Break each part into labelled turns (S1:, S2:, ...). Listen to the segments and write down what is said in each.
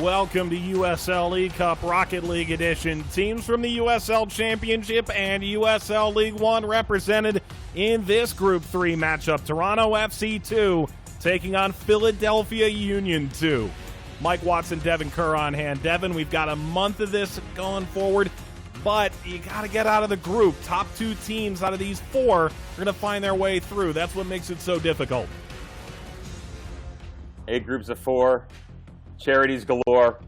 S1: Welcome to USL eCup Rocket League Edition. Teams from the USL Championship and USL League One represented in this Group 3 matchup. Toronto FC 2 taking on Philadelphia Union 2. Mike Watson, Devin Kerr on hand. Devin, we've got a month of this going forward, but you got to get out of the group. Top two teams out of these four are going to find their way through. That's what makes it so difficult.
S2: 8 groups of 4. Charities galore.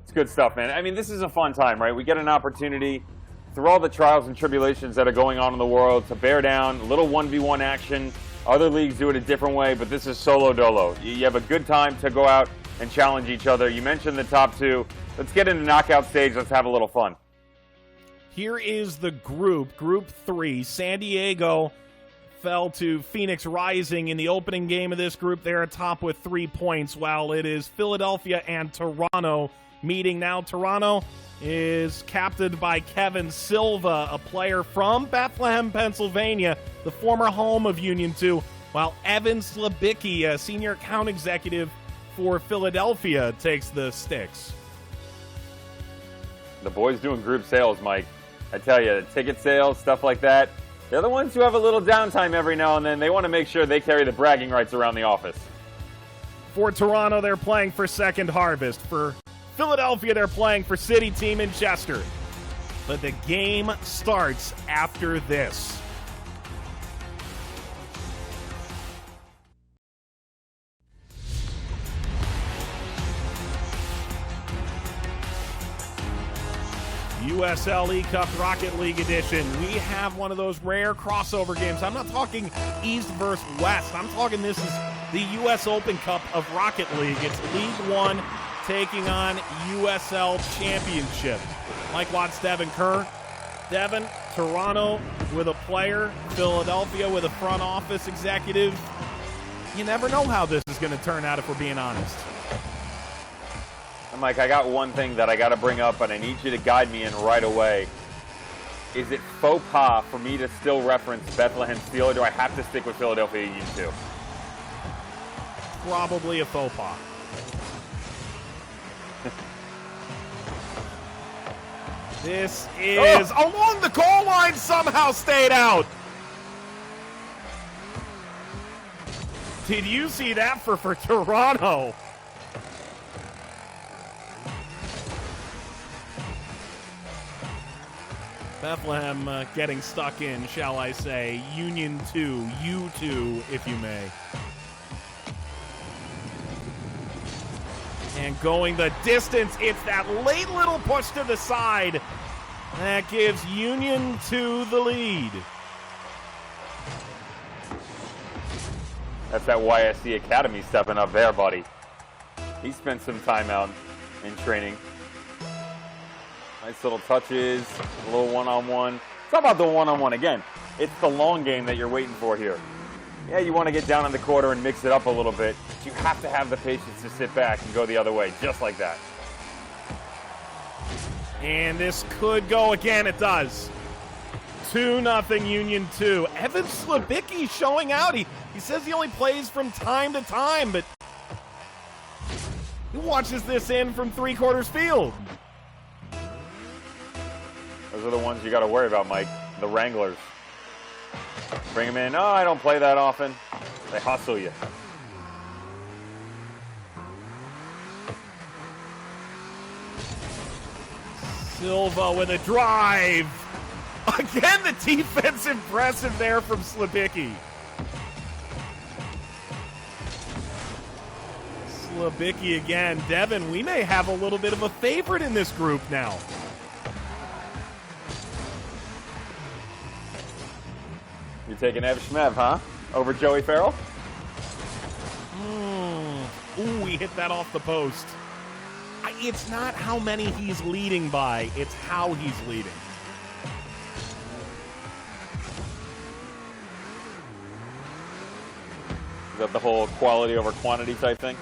S2: It's good stuff, man. I mean, this is a fun time, right? We get an opportunity through all the trials and tribulations that are going on in the world to bear down, a little 1v1 action. Other leagues do it a different way, but this is solo dolo. You have a good time to go out and challenge each other. You mentioned the top two. Let's get into the knockout stage. Let's have a little fun.
S1: Here is the group, Group 3. San Diego fell to Phoenix Rising in the opening game of this group. They're atop with 3 points, while it is Philadelphia and Toronto meeting now. Toronto is captained by Kevin Silva, a player from Bethlehem, Pennsylvania, the former home of Union 2, while Evan Slabicki, a senior account executive for Philadelphia, takes the sticks.
S2: The boys doing group sales, Mike. I tell you, ticket sales, stuff like that. They're the ones who have a little downtime every now and then. They want to make sure they carry the bragging rights around the office.
S1: For Toronto, they're playing for Second Harvest. For Philadelphia, they're playing for City Team in Chester. But the game starts after this. USL eCup Rocket League Edition. We have one of those rare crossover games. I'm not talking East versus West. I'm talking this is the US Open Cup of Rocket League. It's League One taking on USL Championship. Mike Watts, Devin Kerr. Devin, Toronto with a player. Philadelphia with a front office executive. You never know how this is going to turn out if we're being honest.
S2: Mike, I got one thing that I got to bring up, and I need you to guide me in right away. Is it faux pas for me to still reference Bethlehem Steel, or do I have to stick with Philadelphia Union 2?
S1: Probably a faux pas. This is along the goal line, somehow stayed out. Did you see that for Toronto? Bethlehem getting stuck in, shall I say, Union 2, U2, if you may. And going the distance, it's that late little push to the side that gives Union 2 the lead.
S2: That's that YSC Academy stepping up there, buddy. He spent some time out in training. Nice little touches, a little one-on-one. It's not about the one-on-one again. It's the long game that you're waiting for here. Yeah, you want to get down in the quarter and mix it up a little bit, but you have to have the patience to sit back and go the other way, just like that.
S1: And this could go again. It does. 2-0 Union 2. Evan Slabicki showing out. He says he only plays from time to time, but he watches this in from three-quarters field.
S2: Those are the ones you got to worry about, Mike. The Wranglers. Bring them in. Oh, I don't play that often. They hustle you.
S1: Silva with a drive. Again, the defense impressive there from Slabicki. Slabicki again. Devin, we may have a little bit of a favorite in this group now.
S2: You're taking Ev Schmev, huh? Over Joey Farrell?
S1: Ooh, he hit that off the post. It's not how many he's leading by, it's how he's leading.
S2: Is that the whole quality over quantity type thing?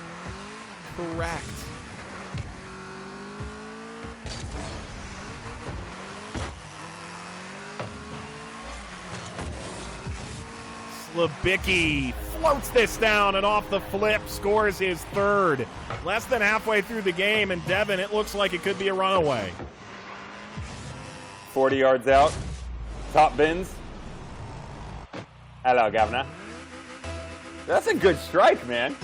S1: Correct. Slabicki floats this down and off the flip scores his third. Less than halfway through the game, and Devin, it looks like it could be a runaway.
S2: 40 yards out. Top bins. Hello, Governor. That's a good strike, man.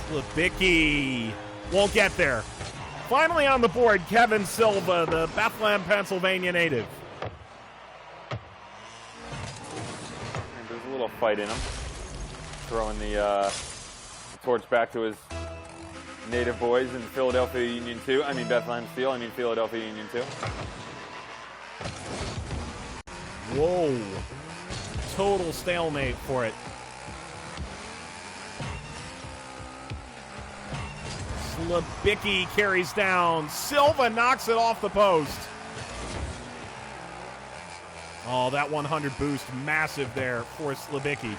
S1: Slabicki won't get there. Finally on the board, Kevin Silva, the Bethlehem, Pennsylvania native.
S2: And there's a little fight in him. Throwing the torch back to his native boys in Philadelphia Union 2. I mean Bethlehem Steel. I mean Philadelphia Union 2.
S1: Whoa. Total stalemate for it. Slabicki carries down. Silva knocks it off the post. Oh, that 100 boost, massive there for Slabicki.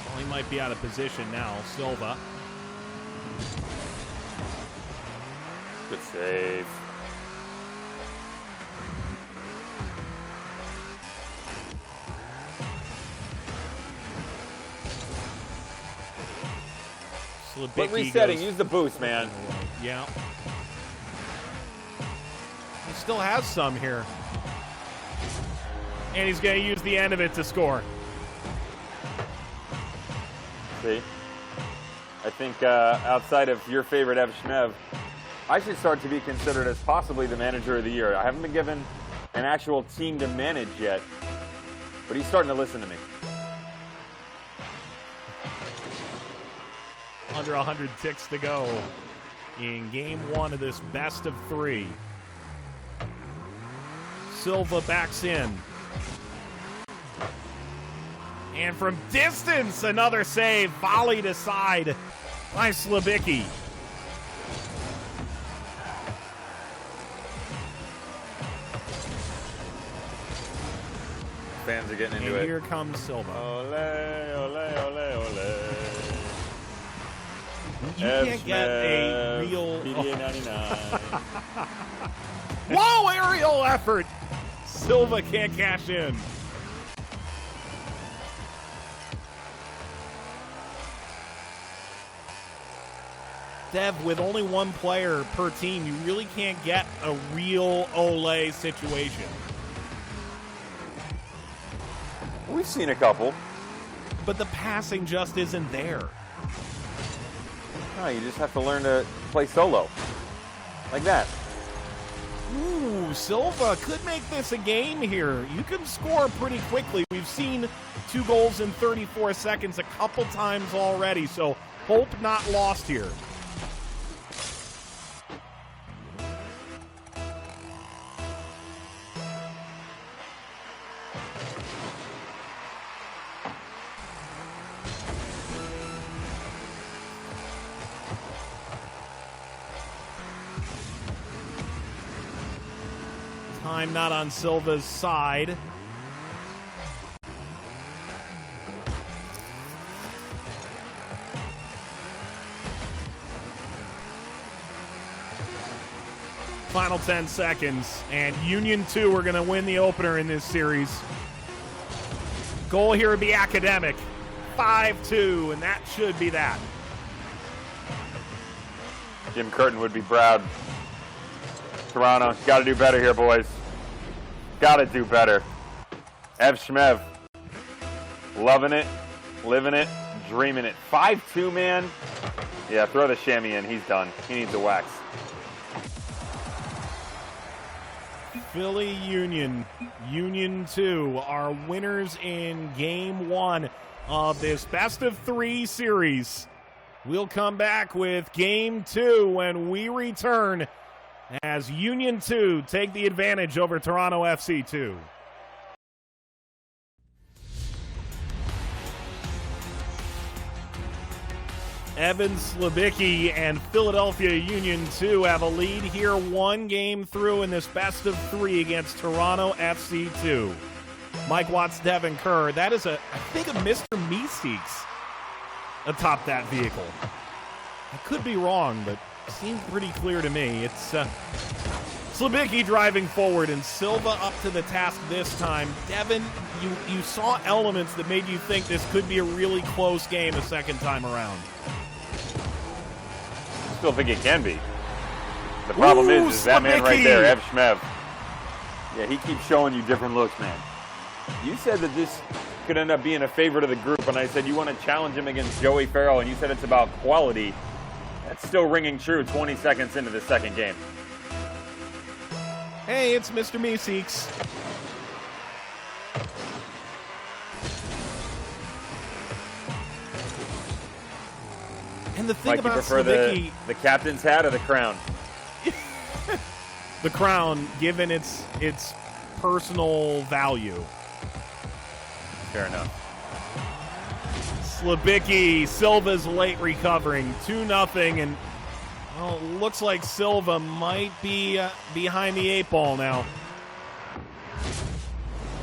S1: Well, he might be out of position now, Silva.
S2: Good save. But resetting, use the boost, man.
S1: Yeah. He still has some here. And he's going to use the end of it to score.
S2: See? I think outside of your favorite Ev Shmev, I should start to be considered as possibly the manager of the year. I haven't been given an actual team to manage yet, but he's starting to listen to me.
S1: Under 100 ticks to go in game one of this best of three. Silva backs in. And from distance, another save, volleyed aside by Slabicki.
S2: Fans are getting into
S1: and
S2: it.
S1: Here comes Silva.
S2: Ole, ole, ole, ole.
S1: You can't get a real...
S2: PDA 99.
S1: Whoa, aerial effort! Silva can't cash in. Dev, with only one player per team, you really can't get a real Ole situation.
S2: We've seen a couple.
S1: But the passing just isn't there.
S2: No, you just have to learn to play solo. Like that.
S1: Ooh, Silva could make this a game here. You can score pretty quickly. We've seen 2 goals in 34 seconds a couple times already, so hope not lost here. Time not on Silva's side. Final 10 seconds, and Union 2 are going to win the opener in this series. Goal here would be academic. 5-2, and that should be that.
S2: Jim Curtin would be proud. Toronto, got to do better here, boys. Got to do better. Ev Shmev, loving it, living it, dreaming it. 5-2, man. Yeah, throw the chamois in. He's done. He needs a wax.
S1: Philly Union, Union 2 are winners in game one of this best of three series. We'll come back with game two when we return as Union 2 take the advantage over Toronto FC 2. Evan Slabicki and Philadelphia Union 2 have a lead here, one game through in this best of three against Toronto FC 2. Mike Watts, Devin Kerr. That is I think a Mr. Meeseeks atop that vehicle. I could be wrong, but it seems pretty clear to me. It's Slabicki driving forward and Silva up to the task this time. Devin, you saw elements that made you think this could be a really close game a second time around.
S2: Still think it can be. The problem is that man right there, Ev Schmev. Yeah, he keeps showing you different looks, man. You said that this could end up being a favorite of the group, and I said you want to challenge him against Joey Farrell, and you said it's about quality. That's still ringing true 20 seconds into the second game.
S1: Hey, it's Mr. Meeseeks. And the thing
S2: Mike,
S1: about
S2: you prefer
S1: Slabicki,
S2: the captain's hat or the crown?
S1: the crown, given its personal value.
S2: Fair enough.
S1: Slabicki, Silva's late recovering, 2-0, and well, looks like Silva might be behind the 8 ball now.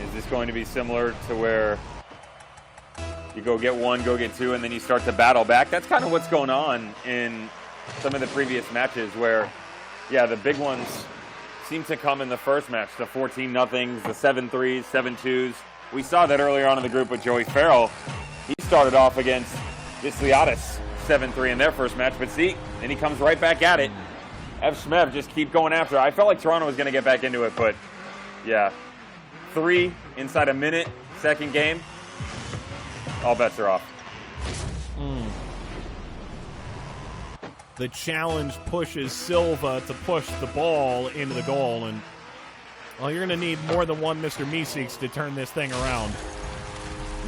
S2: Is this going to be similar to where you go get one, go get two, and then you start to battle back? That's kind of what's going on in some of the previous matches where, yeah, the big ones seem to come in the first match, the 14-0s, the 7-3s, 7-2s. We saw that earlier on in the group with Joey Farrell. He started off against Visliadis 7-3 in their first match, but see, then he comes right back at it. Ev Schmev just keep going after it. I felt like Toronto was going to get back into it, but yeah. 3 inside a minute, second game. All bets are off.
S1: The challenge pushes Silva to push the ball into the goal, and well, you're going to need more than one Mr. Meeseeks to turn this thing around.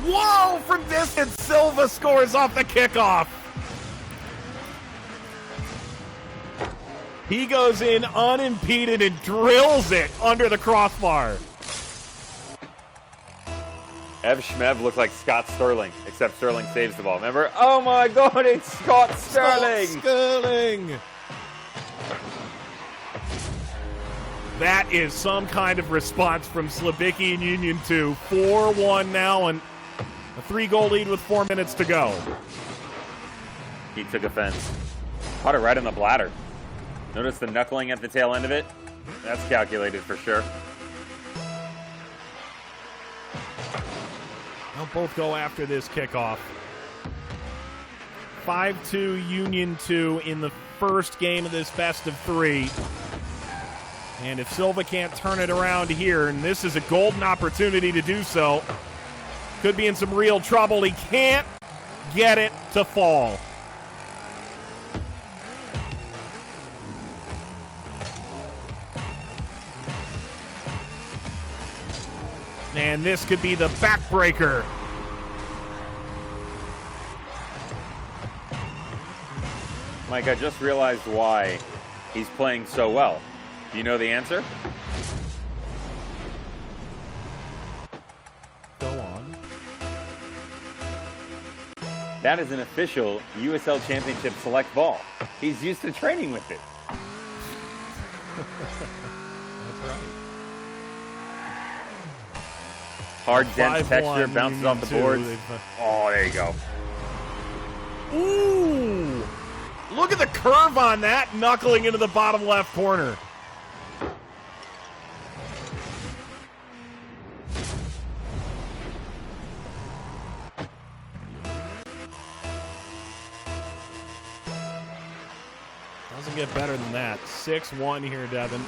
S1: Whoa! From distance, Silva scores off the kickoff. He goes in unimpeded and drills it under the crossbar.
S2: Ev Schmev looked like Scott Sterling, except Sterling saves the ball. Remember? Oh my God, it's Scott Sterling!
S1: Scott Sterling! That is some kind of response from Slabicki and Union 2. 4-1 now, and a 3-goal lead with 4 minutes to go.
S2: He took offense. Caught it right in the bladder. Notice the knuckling at the tail end of it? That's calculated for sure.
S1: They'll both go after this kickoff. 5-2 Union 2 in the first game of this best of three. And if Silva can't turn it around here, and this is a golden opportunity to do so, could be in some real trouble. He can't get it to fall. And this could be the backbreaker.
S2: Mike, I just realized why he's playing so well. Do you know the answer?
S1: Go on.
S2: That is an official USL Championship Select ball. He's used to training with it.
S1: That's right.
S2: Hard, dense texture, bounces off the boards. Oh, there you go.
S1: Ooh! Look at the curve on that, knuckling into the bottom left corner. Doesn't get better than that. 6-1 here, Devin.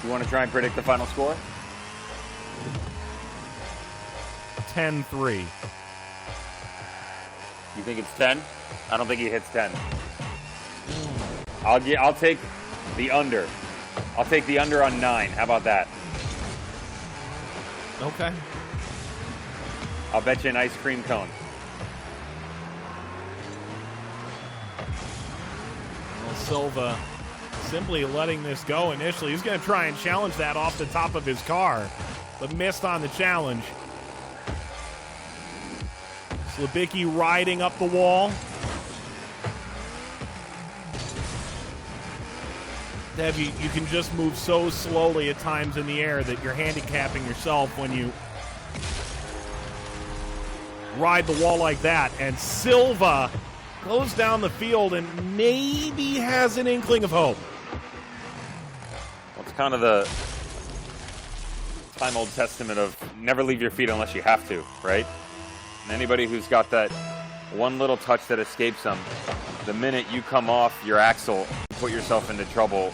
S2: You want to try and predict the final score?
S1: 10-3.
S2: You think it's 10? I don't think he hits 10. I'll take the under. I'll take the under on 9. How about that?
S1: Okay.
S2: I'll bet you an ice cream cone.
S1: Well, Silva simply letting this go initially. He's going to try and challenge that off the top of his car, but missed on the challenge. Slabicki riding up the wall. Dev, you can just move so slowly at times in the air that you're handicapping yourself when you ride the wall like that. And Silva goes down the field and maybe has an inkling of hope.
S2: Well, it's kind of the time-old testament of never leave your feet unless you have to, right? And anybody who's got that one little touch that escapes them, the minute you come off your axle, you put yourself into trouble.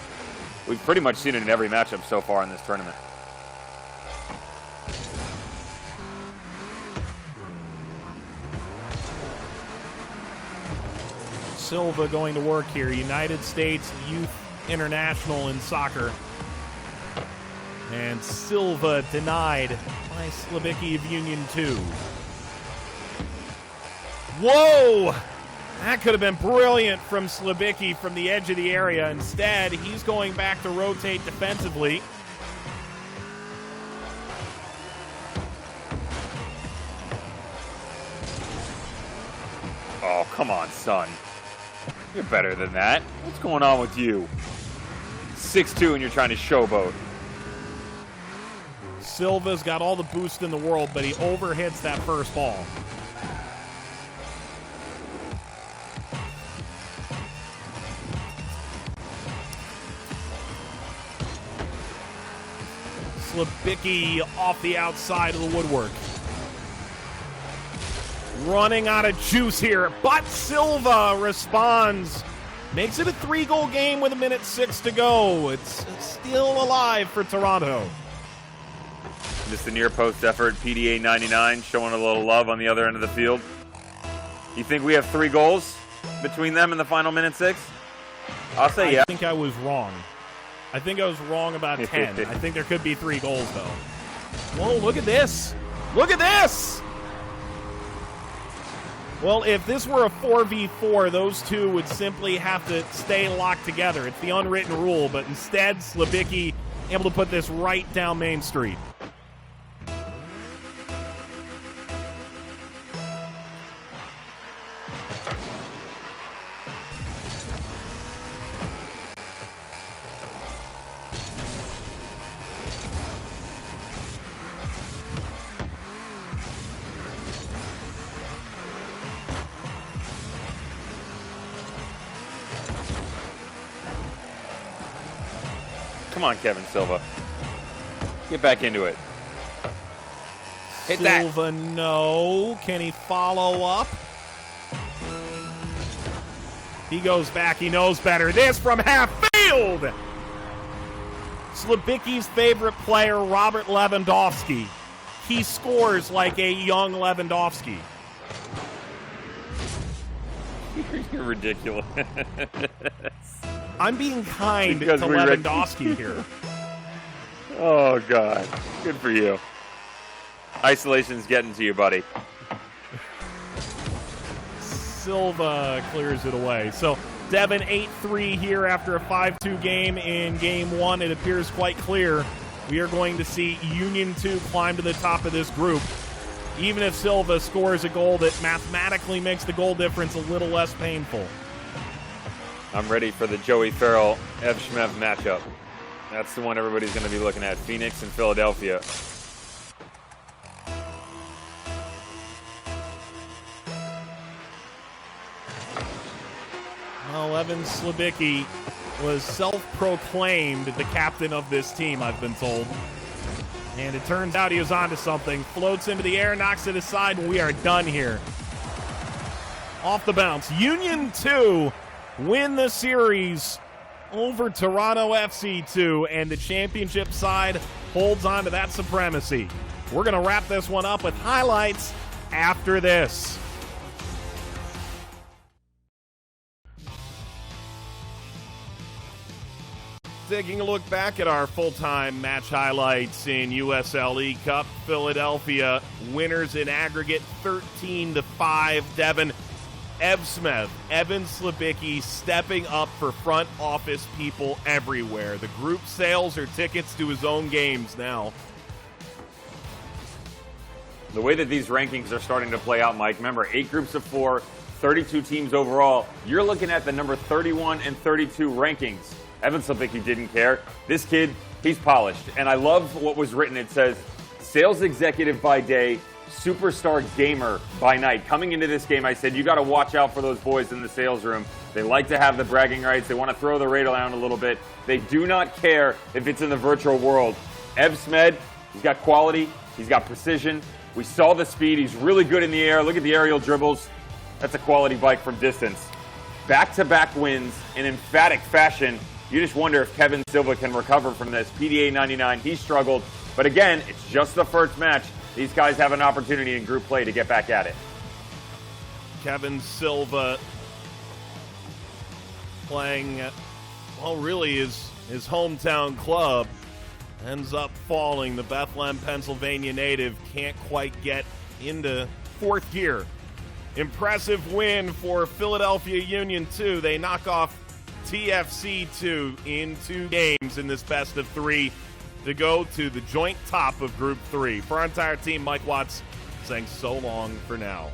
S2: We've pretty much seen it in every matchup so far in this tournament.
S1: Silva going to work here. United States Youth International in soccer. And Silva denied by Slabicki of Union 2. Whoa! That could have been brilliant from Slabicki from the edge of the area. Instead, he's going back to rotate defensively.
S2: Oh, come on, son. You're better than that. What's going on with you? 6'2" and you're trying to showboat.
S1: Silva's got all the boost in the world, but he overhits that first ball. Slabicki off the outside of the woodwork. Running out of juice here, but Silva responds. Makes it a 3-goal game with 1:06 to go. It's still alive for Toronto.
S2: Just a near post effort. PDA 99 showing a little love on the other end of the field. You think we have 3 goals between them in the final minute 6? I'll say yeah.
S1: I think I was wrong. I think I was wrong about 10. I think there could be 3 goals, though. Whoa, look at this. Look at this. Well, if this were a 4v4, those two would simply have to stay locked together. It's the unwritten rule, but instead, Slabicki able to put this right down Main Street.
S2: Come on, Kevin Silva. Get back into it. Hit
S1: Silva, no. Can he follow up? He goes back. He knows better. This from half field. Slabicki's favorite player, Robert Lewandowski. He scores like a young Lewandowski.
S2: You're ridiculous.
S1: I'm being kind to Lewandowski here.
S2: Oh, God. Good for you. Isolation's getting to you, buddy.
S1: Silva clears it away. So, Devin 8-3 here after a 5-2 game in Game 1. It appears quite clear we are going to see Union 2 climb to the top of this group. Even if Silva scores a goal that mathematically makes the goal difference a little less painful.
S2: I'm ready for the Joey Farrell Ev Shmev matchup. That's the one everybody's going to be looking at. Phoenix and Philadelphia.
S1: Well, Evan Slabicki was self-proclaimed the captain of this team, I've been told. And it turns out he was onto something. Floats into the air, knocks it aside, and we are done here. Off the bounce. Union 2 win the series over Toronto FC 2, and the championship side holds on to that supremacy. We're going to wrap this one up with highlights after this. Taking a look back at our full-time match highlights in USL eCup, Philadelphia winners in aggregate 13-5. Devin, Evsmeth, Evan Slabicki stepping up for front office people everywhere. The group sales are tickets to his own games now.
S2: The way that these rankings are starting to play out, Mike, remember, 8 groups of 4, 32 teams overall. You're looking at the number 31 and 32 rankings. Evan Slabicki didn't care. This kid, he's polished. And I love what was written. It says, sales executive by day, superstar gamer by night. Coming into this game, I said, you got to watch out for those boys in the sales room. They like to have the bragging rights. They want to throw the rate around a little bit. They do not care if it's in the virtual world. Ev Smed, he's got quality. He's got precision. We saw the speed. He's really good in the air. Look at the aerial dribbles. That's a quality bike from distance. Back-to-back wins in emphatic fashion. You just wonder if Kevin Silva can recover from this. PDA 99, he struggled. But again, it's just the first match. These guys have an opportunity in group play to get back at it.
S1: Kevin Silva playing, well, really his hometown club. Ends up falling. The Bethlehem, Pennsylvania native can't quite get into fourth gear. Impressive win for Philadelphia Union 2. They knock off TFC 2 in 2 games in this best of 3 to go to the joint top of Group 3. For our entire team, Mike Watts saying so long for now.